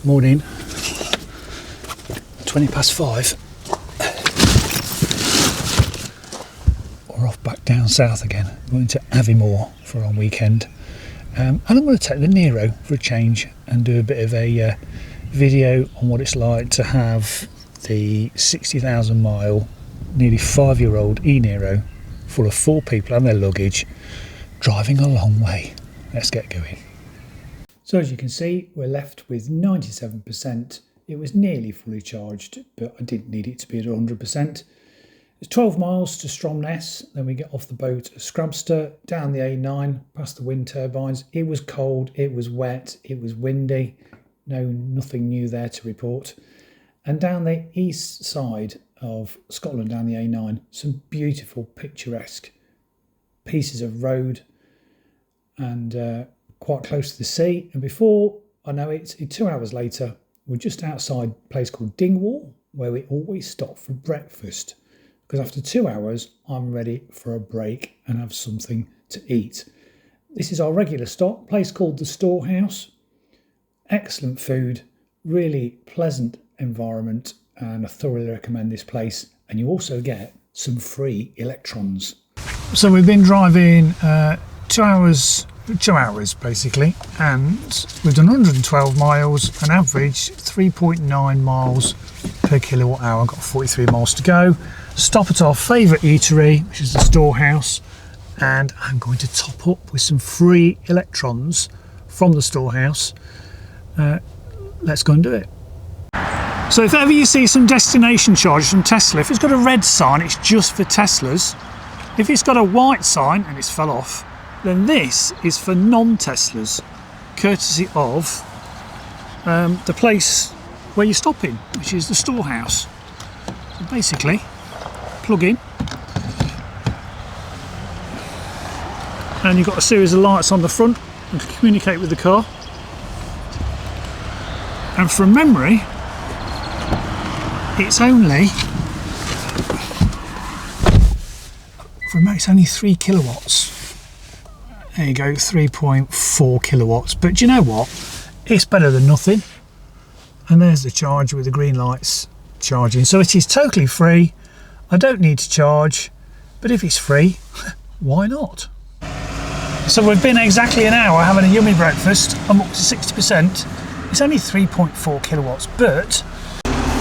Morning, 20 past 5. We're off back down south again, going to Aviemore for our weekend. And I'm going to take the 𝐸niro for a change and do a bit of a video on what it's like to have the 60,000 mile, nearly 5-year-old 𝐸niro full of 4 people and their luggage driving a long way. Let's get going. So as you can see, we're left with 97%. It was nearly fully charged, but I didn't need it to be at 100%. It's 12 miles to Stromness, then we get off the boat at Scrabster, down the A9, past the wind turbines. It was cold, it was wet, it was windy. Nothing new there to report. And down the east side of Scotland, down the A9, some beautiful picturesque pieces of road and quite close to the sea. And before I know it, 2 hours later, we're just outside a place called Dingwall, where we always stop for breakfast. Because after 2 hours, I'm ready for a break and have something to eat. This is our regular stop, a place called the Storehouse. Excellent food, really pleasant environment, and I thoroughly recommend this place. And you also get some free electrons. So we've been driving 2 hours basically, and we've done 112 miles, an average 3.9 miles per kilowatt hour. Got 43 miles to go. Stop at our favourite eatery, which is the Storehouse, and I'm going to top up with some free electrons from the Storehouse. Let's go and do it. So if ever you see some destination chargers from Tesla, if it's got a red sign, it's just for Teslas. If it's got a white sign and it's fell off, then this is for non-Teslas, courtesy of the place where you're stopping, which is the Storehouse. So basically, plug in, and you've got a series of lights on the front and can communicate with the car. And from memory, it's only 3 kilowatts. There you go, 3.4 kilowatts. But do you know what? It's better than nothing. And there's the charger with the green lights charging. So it is totally free. I don't need to charge, but if it's free, why not? So we've been exactly an hour having a yummy breakfast. I'm up to 60%. It's only 3.4 kilowatts, but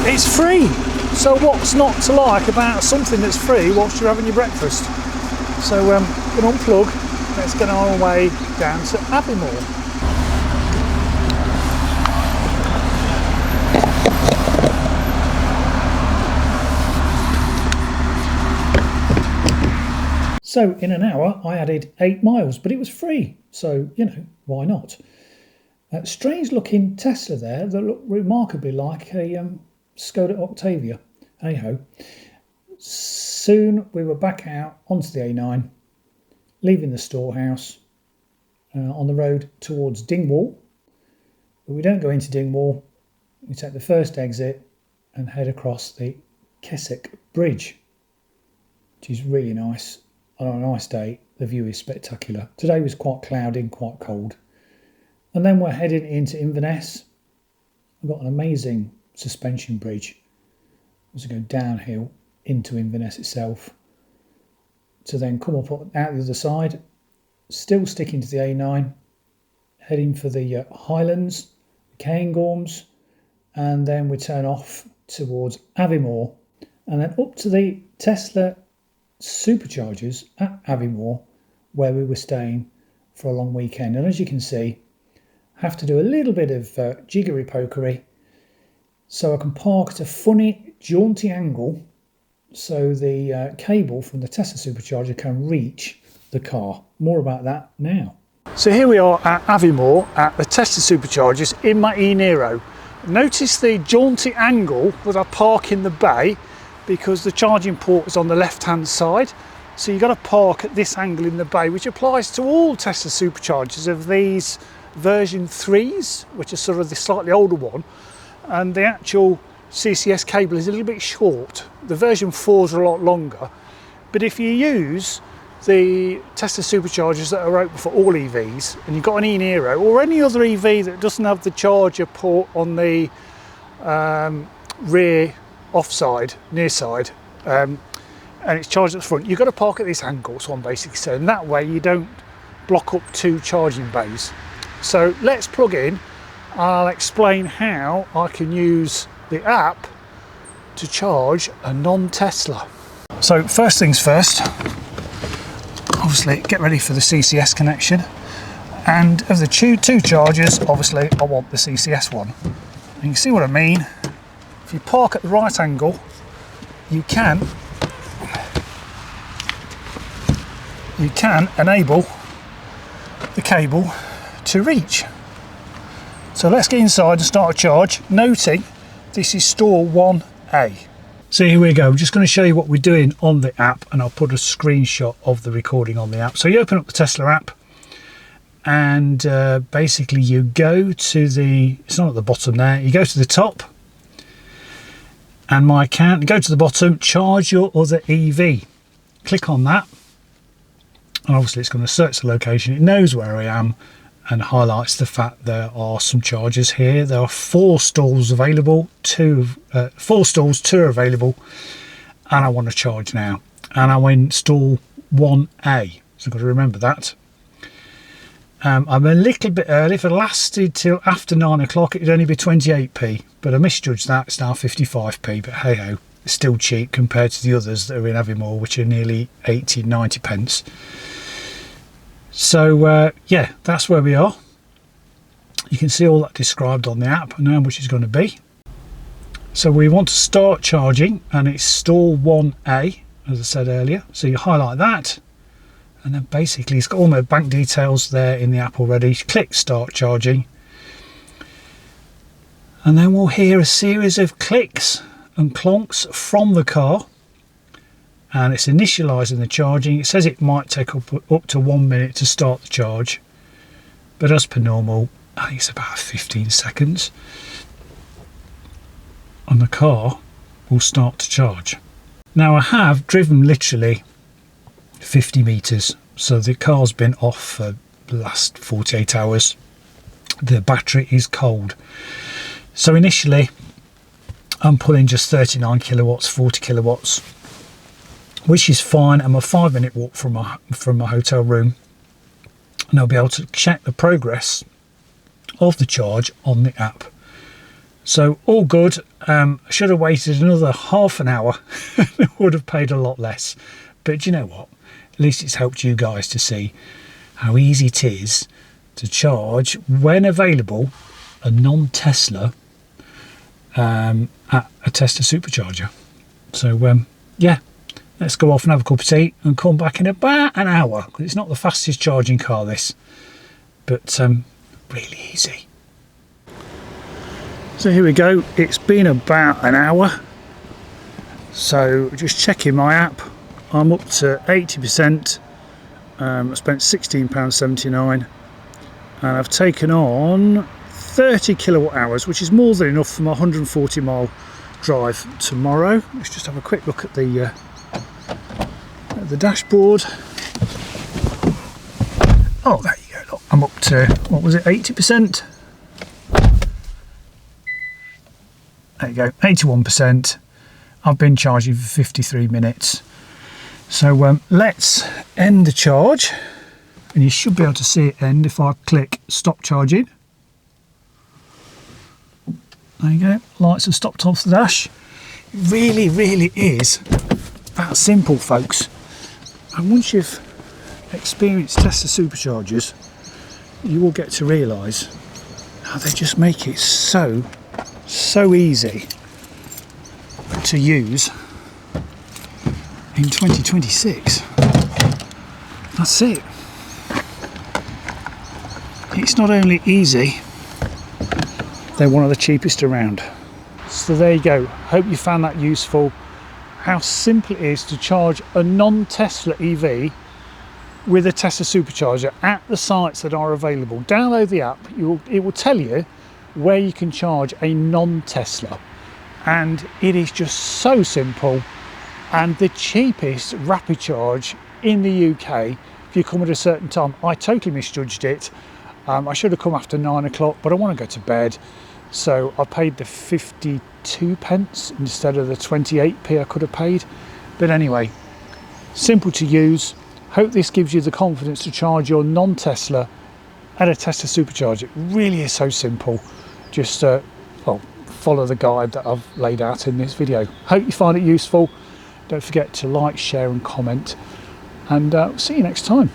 it's free. So what's not to like about something that's free whilst you're having your breakfast? So we're going to unplug. Let's get on our way down to Aviemore. So in an hour I added 8 miles, but it was free, so why not? Strange looking Tesla there that looked remarkably like a Skoda Octavia. Hey ho. Soon we were back out onto the A9, leaving the Storehouse on the road towards Dingwall. But we don't go into Dingwall, we take the first exit and head across the 𝐶𝐿𝐵 Bridge, which is really nice. On a nice day, the view is spectacular. Today was quite cloudy and quite cold. And then we're heading into Inverness. We've got an amazing suspension bridge as we go downhill into Inverness itself, to then come up out the other side, still sticking to the A9, heading for the Highlands, the Cairngorms, and then we turn off towards Aviemore, and then up to the Tesla Superchargers at Aviemore, where we were staying for a long weekend. And as you can see, I have to do a little bit of jiggery-pokery so I can park at a funny, jaunty angle so the cable from the Tesla Supercharger can reach the car. More about that now. So here we are at Aviemore at the Tesla Superchargers in my 𝐸niro. Notice the jaunty angle that I park in the bay, because the charging port is on the left hand side. So you've got to park at this angle in the bay, which applies to all Tesla Superchargers of these version 3s, which are sort of the slightly older one. And the actual CCS cable is a little bit short. The version 4s are a lot longer. But if you use the Tesla Superchargers that are open for all EVs, and you've got an e-Niro or any other EV that doesn't have the charger port on the rear offside, near side, and it's charged at the front, you've got to park at this angle, so I'm basically saying that way you don't block up 2 charging bays. So let's plug in. I'll explain how I can use the app to charge a non-Tesla. So first things first, obviously get ready for the CCS connection, and of the two chargers, obviously I want the CCS one. And you can see what I mean. If you park at the right angle, you can enable the cable to reach. So let's get inside and start a charge, noting this is store 1A. So here we go, I'm just going to show you what we're doing on the app, and I'll put a screenshot of the recording on the app. So you open up the Tesla app, and basically you go to the, it's not at the bottom there, you go to the top, and my account, go to the bottom, charge your other EV. Click on that, and obviously it's going to search the location, it knows where I am, and highlights the fact there are some chargers here. There are 4 stalls available, 2 are available, and I want to charge now. And I'm in stall 1A, so I've got to remember that. I'm a little bit early. If it lasted till after 9 o'clock, it'd only be 28p, but I misjudged that. It's now 55p, but hey ho, it's still cheap compared to the others that are in Aviemore, which are nearly 80-90 pence. So yeah, that's where we are. You can see all that described on the app and how much it's going to be. So we want to start charging, and it's stall 1A, as I said earlier. So you highlight that, and then basically it's got all my bank details there in the app already. Click start charging, and then we'll hear a series of clicks and clonks from the car, and it's initializing the charging. It says it might take up to 1 minute to start the charge, but as per normal, I think it's about 15 seconds, and the car will start to charge. Now I have driven literally 50 meters, so the car's been off for the last 48 hours. The battery is cold. So initially I'm pulling just 39 kilowatts, 40 kilowatts, which is fine. I'm a 5-minute walk from my hotel room, and I'll be able to check the progress of the charge on the app. So all good. I should have waited another half an hour. It would have paid a lot less, but you know what, at least it's helped you guys to see how easy it is to charge, when available, a non-Tesla at a Tesla Supercharger. So yeah, let's go off and have a cup of tea and come back in about an hour, because it's not the fastest charging car this, but really easy. So here we go, it's been about an hour. So just checking my app, I'm up to 80%. I spent £16.79, and I've taken on 30 kilowatt hours, which is more than enough for my 140 mile drive tomorrow. Let's just have a quick look at the dashboard. Oh, there you go, look, I'm up to, what was it, 80%? There you go, 81%. I've been charging for 53 minutes. So let's end the charge, and you should be able to see it end if I click stop charging. There you go, lights have stopped off the dash. It really, really is that simple, folks. And once you've experienced Tesla Superchargers, you will get to realise how they just make it so easy to use in 2026. That's it. It's not only easy, they're one of the cheapest around. So there you go, hope you found that useful, how simple it is to charge a non-Tesla EV with a Tesla Supercharger at the sites that are available. Download the app, it will tell you where you can charge a non-Tesla, and it is just so simple, and the cheapest rapid charge in the UK, if you come at a certain time, I totally misjudged it. I should have come after 9 o'clock, but I want to go to bed. So I paid the 52 pence instead of the 28p I could have paid. But anyway, simple to use. Hope this gives you the confidence to charge your non-Tesla at a Tesla Supercharger. It really is so simple. Just well, follow the guide that I've laid out in this video. Hope you find it useful. Don't forget to like, share and comment, and see you next time.